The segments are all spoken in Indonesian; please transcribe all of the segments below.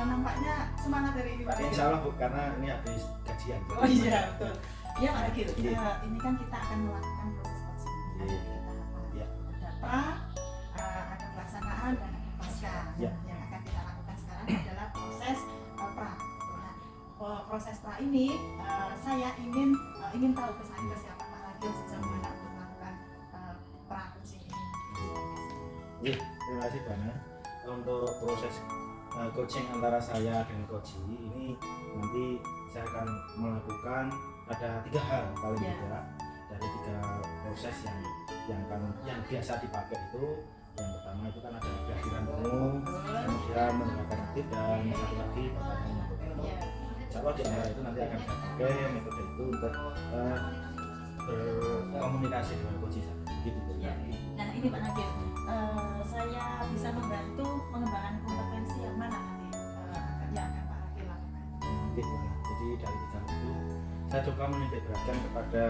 nampaknya semangat dari ini Pak Ragil. Insya Allah Bu, karena ini habis gajian. Oh iya betul. Iya Pak Ragil, Iya. ini kan kita akan melakukan proses coaching. Ada Iya. 3 tahapan. Iya. Ada pra, ada pelaksanaan dan ada pasca. Iya. Yang akan kita lakukan sekarang adalah proses pra. Nah, proses pra ini saya ingin tahu kesiapan Pak Ragil sejauh mana untuk melakukan pra coaching ini. Iya, terima kasih Bu Ana. Untuk proses coaching antara saya dengan Coach ini nanti saya akan melakukan ada 3 hal paling Ya. tidak dari 3 proses yang biasa dipakai itu. Yang pertama itu kan ada kehadiran umum, kemudian mendengarkan aktif, dan satu lagi pertanyaan metode. Ya. Insya Allah di antara itu nanti akan saya pakai metode itu untuk berkomunikasi dengan Coach saya. Gitu Bu. Ya. Nah ini Pak Ragil, saya bisa membantu mengembangkan kompetensi yang mana nanti yang akan Pak Ragil lakukan. Oke, jadi dari 3 itu saya coba menitikberatkan kepada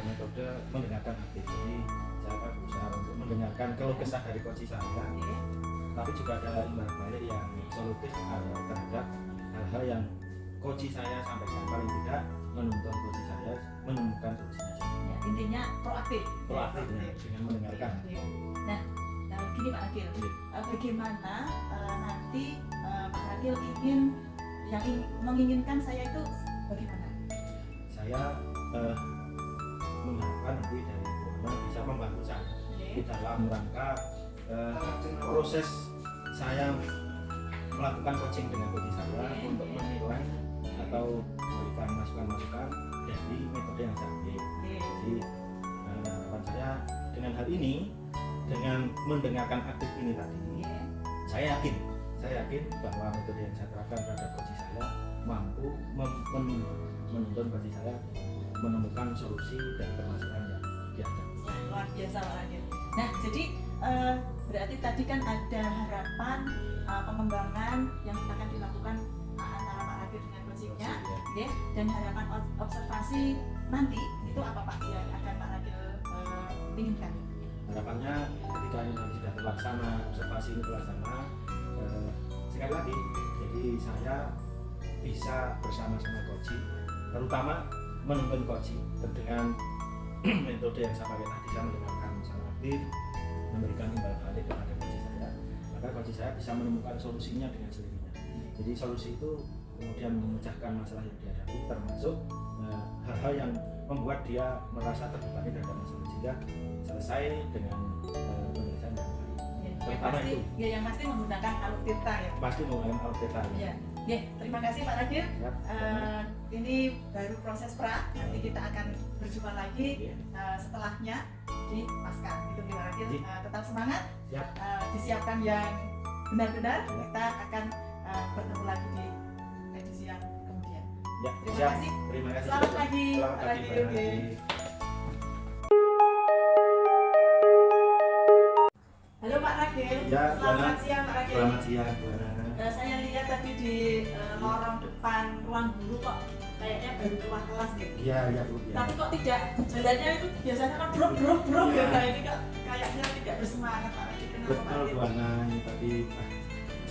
metode mendengarkan aktif. Jadi saya akan berusaha untuk mendengarkan keluh kesah dari coach saya, Oke. tapi juga ada imbal balik yang solutif terhadap hal-hal yang coach saya sampaikan. Paling tidak menuntun coach saya menemukan solusinya. Ya, intinya proaktif. Proaktif ya, dengan mendengarkan. Oke. Nah, gini Pak Ragil, Iya. bagaimana nanti Pak Ragil menginginkan saya itu bagaimana? Saya mengharapkan nanti dari Bu Ana bisa membantu saya di dalam rangka proses saya melakukan coaching dengan coach saya untuk menilai atau memberikan masukan-masukan dari metode yang saya ambil. Jadi harapan saya dengan hal ini, dengan mendengarkan aktif ini tadi, saya yakin bahwa metode yang saya terapkan terhadap coach saya mampu menuntun coach saya menemukan solusi dari permasalahan yang dihadapi. Luar biasa Pak Ragil. Nah, jadi berarti tadi kan ada harapan pengembangan yang akan dilakukan antara Pak Ragil dengan coachingnya, ya, dan harapan observasi nanti itu apa Pak yang akan Pak Ragil inginkan? Harapannya ketika ini nanti sudah terlaksana, observasi ini terlaksana, sekali lagi, jadi saya bisa bersama-sama coach, terutama menuntun coach dengan metode yang saya pakai tadi. Saya mendengarkan sangat aktif, memberikan imbal balik kepada coach saya, maka coach saya bisa menemukan solusinya dengan sendirinya. Jadi solusi itu kemudian memecahkan masalah yang dihadapi, termasuk hal-hal yang membuat dia merasa terbebani terhadap masalah, sehingga selesai dengan penyelesaian yang baik. Pertama pasti, itu. Ya, yang pasti menggunakan alutsista ya. Pasti menggunakan alutsista. Ya. Ya, terima kasih Pak Ragil. Ya. Ini baru proses pra, nanti kita akan berjumpa lagi Ya. setelahnya di pasca. Itu Pak Ragil. Ya. Tetap semangat. Ya. Disiapkan yang benar-benar. Kita akan bertemu lagi di edisi yang kemudian. Ya, Terima siap. kasih. Terima kasih. Selamat pagi, Selamat Pak pagi, Ragil. Pak Ragil. Halo Pak Ragil. Ya, Selamat siang Pak Ragil. Selamat siang, Bu Ana. Saya lihat tadi di lorong depan ruang guru kok kayaknya baru keluar kelas gitu. Iya, iya Bu. Ya. Tapi kok tidak, jalannya itu biasanya kan brok. Ya. Nah ini kok kayaknya tidak bersemangat Pak Ragil. Kenapa Pak Betul Ragil? Bu Ana, ini tadi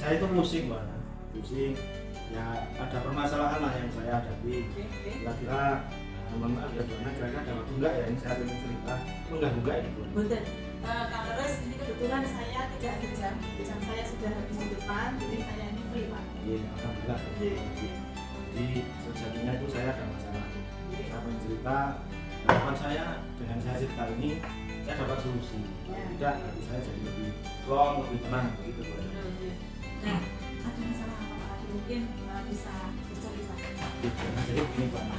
saya itu pusing Bu Ana. Pusing. Ya ada permasalahan lah yang saya hadapi. Oke. Kira-kira mohon maaf ya Bu Ana, kira-kira ada waktu enggak ya ini saya ingin cerita. Enggak ini Bu Ana. Betul. Kak Leres, ini kebetulan saya tidak ada jam saya sudah habis di depan, jadi saya ini free Pak. Iya, alhamdulillah. Iya. Jadi sejatinya itu saya ada masalah. Saya ingin cerita, harapan saya dengan saya cerita ini saya dapat solusi. Tidak, hati saya jadi lebih plong, lebih tenang begitu Bu Ana. Nah, ada masalah apa Pak Ragil? Mungkin bisa bercerita. Gitu. Nah, jadi begini Bu Ana.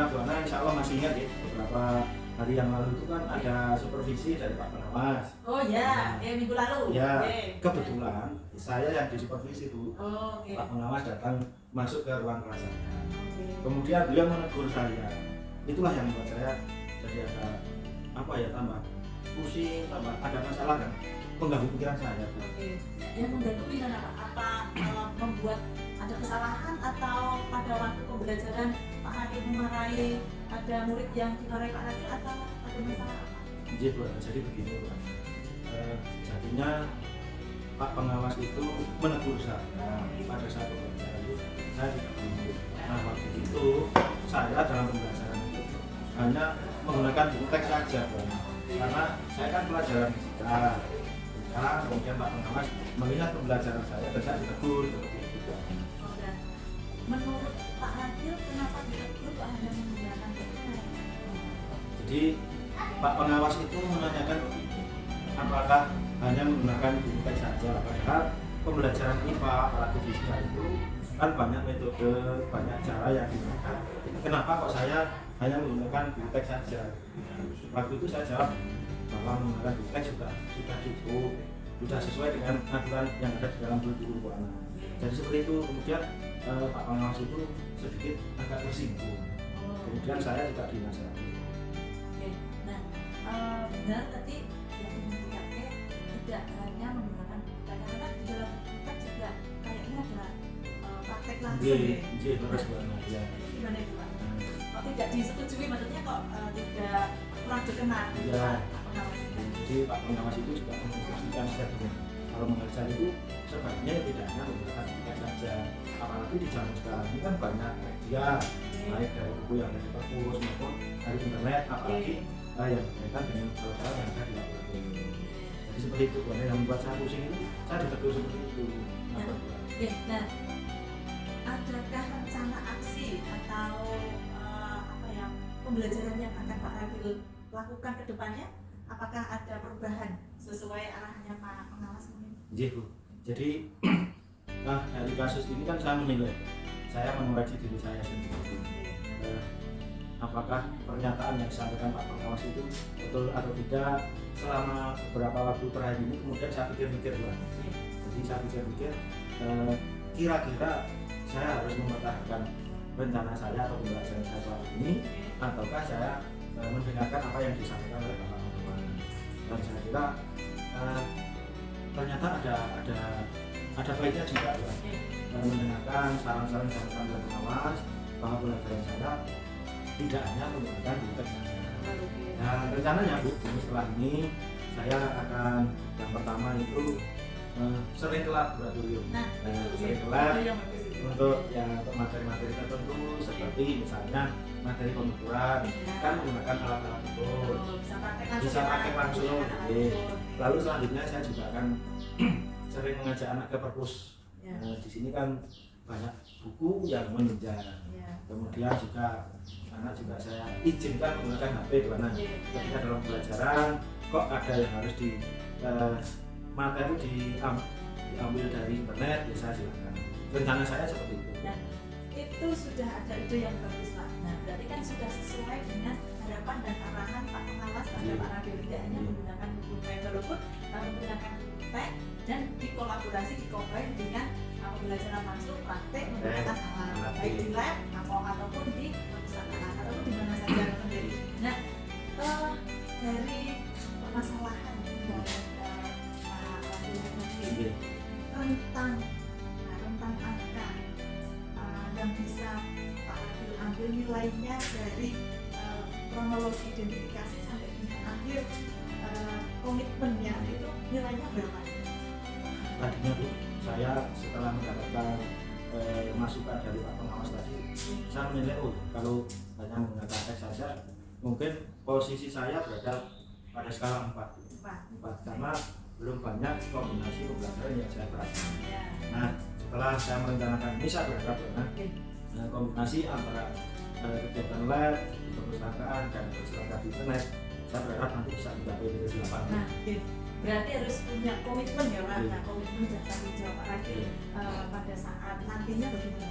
Bu Ana insya Allah masih ingat ya, beberapa hari yang lalu itu kan ada supervisi dari Pak Pengawas. Oh ya, minggu lalu. Ya, Oke. kebetulan saya yang di supervisi Bu. Oh, oke. Pak Pengawas datang masuk ke ruang kelas saya. Oke. Kemudian beliau menegur saya. Itulah yang membuat saya jadi ada tambah pusing, tambah ada masalah kan, mengganggu pikiran saya. Oke. Yang membantu gimana Pak? Apa membuat ada kesalahan atau pada waktu pembelajaran Pak Ragil memarahi ada murid yang dimarahi Pak Ragil atau ada masalah apa? Jadi begini Bu. Jadinya Pak Pengawas itu menegur saya pada saat pembelajaran itu saya ditegur. Nah waktu itu saya dalam pembelajaran itu hanya menggunakan buku teks saja Bang. Karena saya kan pelajaran fisika. Kemudian Pak Pengawas melihat pembelajaran saya dan saya ditegur seperti itu. Dan menurut Pak Ragil kenapa ditegur Pak hanya menggunakan buku teks? Jadi Pak Pengawas itu menanyakan apakah hanya menggunakan buku teks saja, padahal pembelajaran IPA apalagi fisika itu kan banyak metode, banyak cara yang digunakan. Kenapa kok saya hanya menggunakan buku teks saja? Waktu itu saya jawab bahwa menggunakan buku teks sudah cukup, sudah sesuai dengan aturan yang ada di dalam buku keuangan. Jadi seperti itu. Kemudian Pak Pengawas itu sedikit agak tersinggung. Kemudian saya juga dinasihati. Oke, nah benar tadi yang kakek tidak hanya menggunakan kadang-kadang di dalam buku teks juga kayaknya ada praktek langsung ya. Iya, terus banget ya. Gimana itu Pak? Kok tidak disetujui, maksudnya kok tidak kurang dikenal Iya. Pak Pengawas itu? Jadi Pak Pengawas itu juga menginstruksikan saya kalau mengajar itu sebaiknya tidak hanya menggunakan buku teks saja, apalagi di zaman sekarang ini kan banyak media, baik dari buku yang dari perpus maupun dari internet, apalagi yang berkaitan dengan hal-hal yang ada di lapangan. Jadi seperti itu, karena yang membuat saya pusing itu saya ditegur seperti itu. Oke, nah adakah rencana aksi atau apa ya, pembelajaran yang akan Pak Ragil lakukan ke depannya? Apakah ada perubahan sesuai arahnya Pak Pengawas mungkin? Iya Bu. Jadi dari kasus ini kan saya menilai, saya mengoreksi diri saya sendiri. Apakah pernyataan yang disampaikan Pak Pengawas itu betul atau tidak? Selama beberapa waktu terakhir ini kemudian saya pikir-pikir Bang. Jadi saya pikir-pikir kira-kira saya harus mempertahankan rencana saya atau pembelajaran saya saat ini, ataukah saya mendengarkan apa yang disampaikan oleh Bapak Pengawas. Dan saya kira ternyata ada baiknya juga Bang, mendengarkan saran-saran yang disampaikan oleh pengawas bahwa pembelajaran saya tidak hanya menggunakan buku teks saja. Nah rencananya Bu, setelah ini saya akan yang pertama itu sering ke laboratorium. Sering ke lab untuk untuk materi-materi tertentu seperti misalnya materi pengukuran kan menggunakan alat-alat ukur, bisa praktek langsung. Lalu selanjutnya saya juga akan sering mengajak anak ke perpus. Di sini kan banyak buku yang menunjang. Kemudian juga anak juga saya izinkan menggunakan HP karena ketika dalam pembelajaran kok ada yang harus di materi diambil dari internet, ya saya silakan. Rencana saya seperti itu. Nah, itu sudah ada ide yang bagus Pak. Nah, berarti kan sudah sesuai dengan harapan dan arahan Pak Pengawas pada Pak Ragil, tidak hanya menggunakan buku teks, walaupun menggunakan buku teks dan dikolaborasi, dikombin dengan pembelajaran langsung praktek menggunakan alat baik di lab ataupun di perpustakaan ataupun di mana saja sendiri. Nah, dari permasalahan Pak Ragil tentang angka yang bisa Pak Ragil ambil nilainya dari kronologi identifikasi sampai dengan akhir komitmennya itu nilainya berapa? Tadinya Bu, saya setelah mendapatkan masukan dari Pak Pengawas tadi, saya menilai kalau hanya menggunakan teks saja mungkin posisi saya berada pada skala 4 karena belum banyak kombinasi pembelajaran yang saya perhatikan. Nah, setelah saya merencanakan ini saya berharap dengan kombinasi antara kegiatan lab, perpustakaan dan perpustakaan di internet, saya berharap nanti bisa mencapai di 8. Nah, berarti harus punya komitmen ya Pak. Nah, komitmen dan tanggung jawab Pak Ragil pada saat nantinya bagaimana?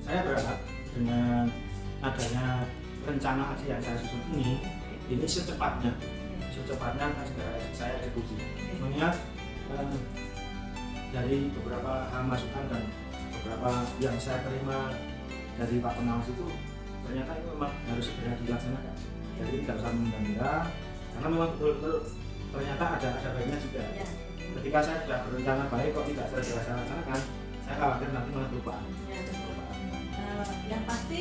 Saya berharap dengan adanya rencana aksi yang saya susun ini secepatnya akan segera saya eksekusi. Mengingat dari beberapa hal masukan dan beberapa yang saya terima dari Pak Pengawas itu ternyata itu memang harus segera dilaksanakan. Jadi tidak usah menunda, karena memang betul-betul ternyata ada baiknya juga. Ketika saya sudah berencana baik kok tidak saya dilaksanakan, saya khawatir nanti malah lupa. Yang pasti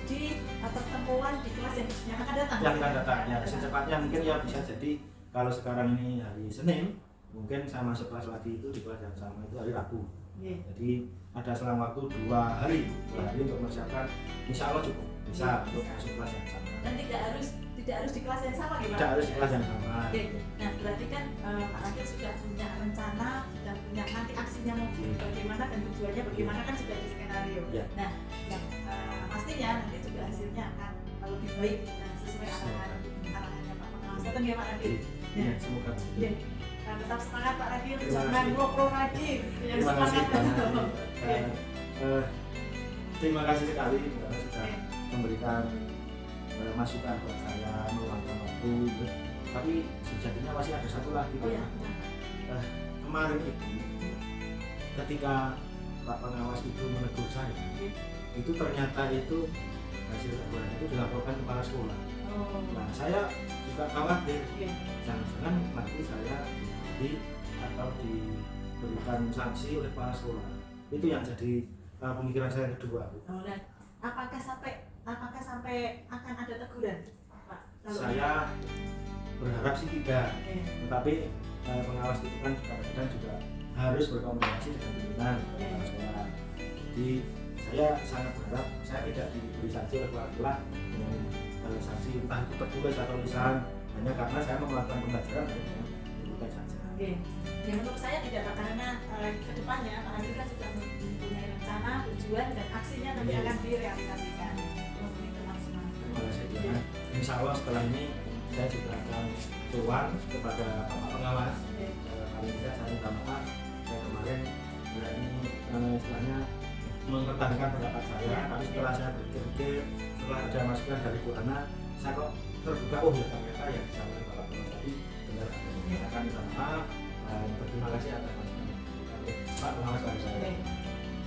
di pertemuan di kelas yang akan datang. Yang akan datang ya secepatnya mungkin ya bisa jadi kalau sekarang ini hari Senin mungkin saya masuk kelas lagi itu di kelas yang sama itu hari Rabu. Nggih. Jadi ada selang waktu 2 hari untuk mempersiapkan, insya Allah cukup bisa untuk masuk kelas yang sama. Dan tidak harus di kelas yang sama gitu. Tidak harus di kelas yang sama. Oke. Nah, berarti kan Pak Ragil sudah punya rencana dan punya nanti aksinya mau bagaimana dan tujuannya bagaimana kan sudah di skenario. Ya. Nah, yang pastinya nanti juga hasilnya akan lebih baik dan sesuai arahannya Pak Pengawas. Betul ya Pak Ragil? Iya, semoga. Ya. Nah, tetap semangat Pak Ragil, Terima jangan kasih. ngobrol lagi. Yang Terima kasih semangat. banyak. Ya. Terima kasih sekali karena sudah Oke. memberikan masukan buat saya, meluangkan waktu. Tapi sejatinya masih ada satu lagi. Oh ya. Kemarin itu ketika Pak Pengawas itu menegur saya, itu ternyata itu hasil teguran itu dilaporkan kepala sekolah. Oh. Nah, saya juga khawatir Oke. jangan-jangan nanti saya atau diberikan sanksi oleh kepala sekolah. Itu yang jadi pemikiran saya kedua. Oh, dan apakah sampai akan ada teguran, Pak? Saya berharap sih tidak, Oke. tetapi pengawas itu kan kadang-kadang juga harus berkomunikasi dengan pimpinan kepala sekolah. Jadi saya sangat berharap saya tidak diberi sanksi oleh kepala sekolah dengan sanksi entah itu tertulis atau lisan, hanya karena saya melakukan pembelajaran bukan saja. Oke. Ya menurut saya tidak Pak, karena kedepannya Pak Ragil kan sudah mempunyai rencana, tujuan dan aksinya nanti akan direalisasikan. Tetap semangat. Terima kasih Diana. Insya Allah setelah ini saya juga akan sowan kepada Bapak Pengawas. Paling tidak saya minta maaf saya kemarin berani istilahnya mempertahankan pendapat saya, tapi setelah saya berpikir, setelah ada masukan dari Bu Ana, saya kok terbuka, oh ya ternyata yang disampaikan Bapak Pengawas tadi benar. Saya akan minta maaf dan berterima kasih atas masukan dari Pak Pengawas dari saya.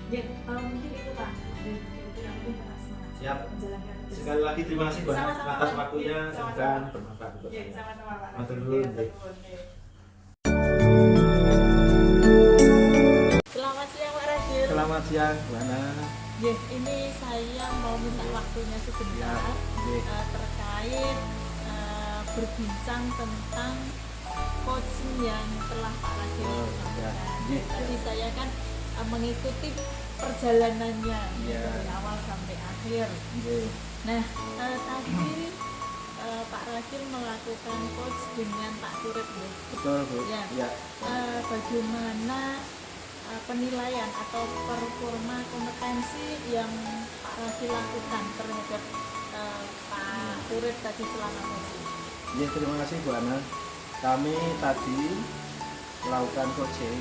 Ya, mungkin itu Pak. Itu yang penting tetap semangat. Siap. Menjalankan tugas. Sekali lagi terima kasih Bu Ana Sama-sama, atas Pak. waktunya Iya, sama-sama. dan bermanfaat untuk Ya, saya. sama-sama Pak. Matur Ragil. nuwun. Ya, matur nuwun. Ya. Selamat siang Pak Ragil. Selamat siang Bu Ana. Ya, ini saya mau minta waktunya sebentar terkait berbincang tentang coaching yang telah Pak Ragil Oh, lakukan. ya. Tadi saya kan mengikuti perjalanannya Ya. dari awal sampai akhir. Nah, tadi Pak Ragil melakukan coach dengan Pak Turip, ya. Betul Bu. Ya. Ya. Bagaimana penilaian atau performa kompetensi yang Pak Ragil lakukan terhadap Pak Turip tadi selama coaching? Ya, terima kasih Bu Ana. Kami tadi melakukan coaching.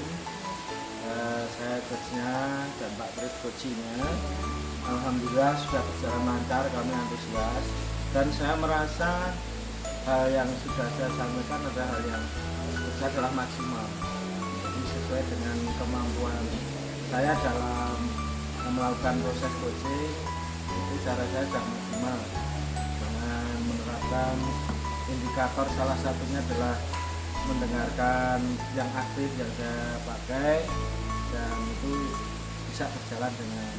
Saya coachnya dan Pak Turip coachingnya. Alhamdulillah sudah berjalan lancar, kami antusias dan saya merasa hal yang sudah saya sampaikan adalah hal yang saya adalah maksimal. Jadi sesuai dengan kemampuan saya dalam melakukan proses coaching, itu cara saya sudah maksimal dengan menerapkan indikator, salah satunya adalah mendengarkan yang aktif yang saya pakai, dan itu bisa berjalan dengan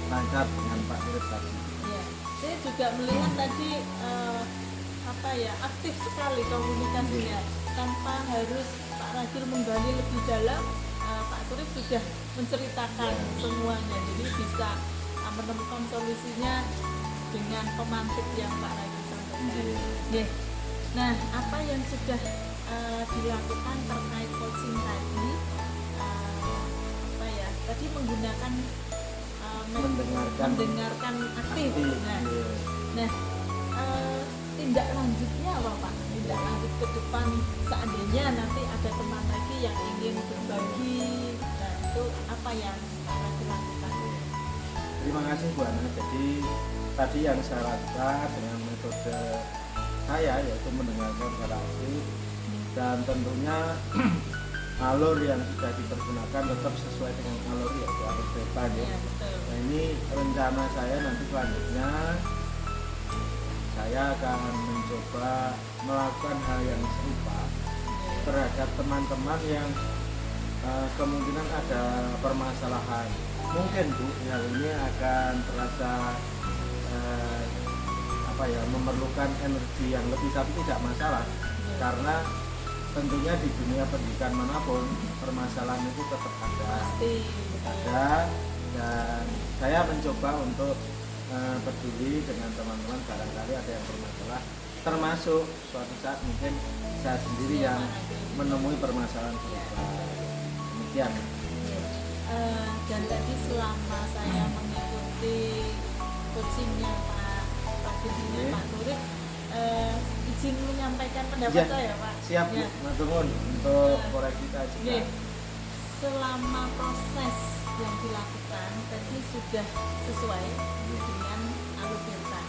lancar dengan Pak Turip tadi. Ya, saya juga melihat tadi aktif sekali komunikasinya tanpa harus Pak Ragil menggali lebih dalam. Pak Turip sudah menceritakan semuanya, jadi bisa menemukan solusinya dengan pemantik yang Pak Ragil sampaikan. Ya. Nah, apa yang sudah dilakukan terkait coaching tadi? Tadi menggunakan mendengarkan aktif. Nah, tindak lanjutnya apa Pak? Tindak lanjut ke depan seandainya nanti ada teman lagi yang ingin berbagi, nah itu apa yang Pak Ragil lakukan? Terima kasih Bu Ana. Jadi tadi yang saya lakukan dengan metode saya yaitu mendengarkan secara aktif, dan tentunya alur yang sudah dipergunakan tetap sesuai dengan alur yaitu alur depan ya. Betul. Nah, ini rencana saya nanti selanjutnya saya akan mencoba melakukan hal yang serupa terhadap teman-teman yang kemungkinan ada permasalahan. Mungkin Bu, hal ini akan terasa memerlukan energi yang lebih, tapi tidak masalah karena tentunya di dunia pendidikan manapun permasalahan itu tetap Pasti. ada, dan saya mencoba untuk peduli dengan teman-teman, barangkali ada yang bermasalah, termasuk suatu saat mungkin saya sendiri yang menemui permasalahan serupa. Demikian. Dan tadi selama saya mengikuti coachingnya Pak Fadil ini, Oke. Pak Nurik, izin menyampaikan pendapat Ya, saya Pak. Siap, Bu. Ya. Matur untuk koreksi kita juga. Oke. Selama proses yang dilakukan tadi sudah sesuai dengan alur tirta.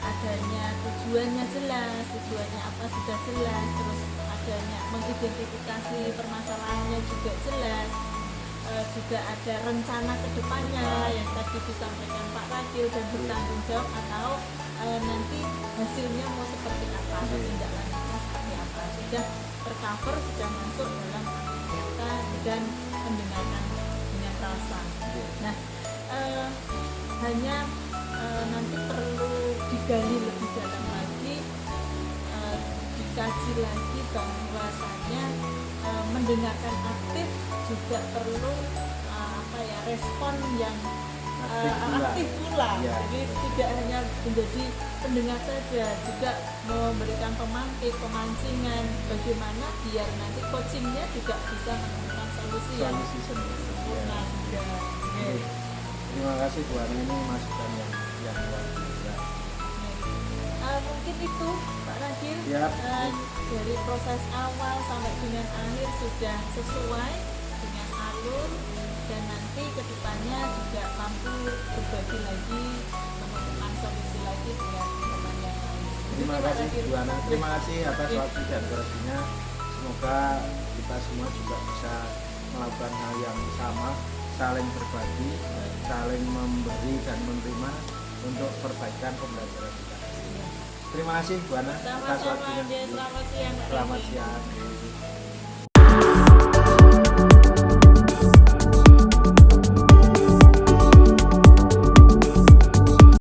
Adanya tujuannya jelas, tujuannya apa sudah jelas, terus adanya mengidentifikasi permasalahannya juga jelas. Juga ada rencana kedepannya yang tadi disampaikan Pak Ragil dan bertanggung jawab, atau nanti hasilnya mau seperti apa atau tindak lanjutnya seperti apa, sudah tercover, sudah masuk dalam kita dan mendengarkan dengan rasa. Nah, hanya nanti perlu digali lebih dalam lagi, dikaji lagi bahwasanya mendengarkan aktif juga perlu respon yang aktif pula. Ya. Jadi tidak hanya menjadi pendengar saja, juga memberikan pemancingan bagaimana biar nanti coachingnya juga bisa menemukan solusi yang Solusi sendiri. sempurna juga. Oke. Terima kasih Bu Ani, ini masukan yang luar biasa. Mungkin itu Pak Ragil, Siap. dari proses awal sampai dengan akhir sudah sesuai dengan alur, dan nanti kedepannya juga mampu berbagi lagi, menemukan solusi lagi dengan teman yang lain. Terima Jadi, Pak kasih Ragil. Bu Ana, terima kasih atas Ya. waktu dan koreksinya. Semoga kita semua juga bisa melakukan hal yang sama, saling berbagi, saling memberi dan menerima untuk perbaikan pembelajaran kita. Terima kasih Bu Ana atas Sama-sama, waktunya. selamat siang Pak Selamat Ragil. siang.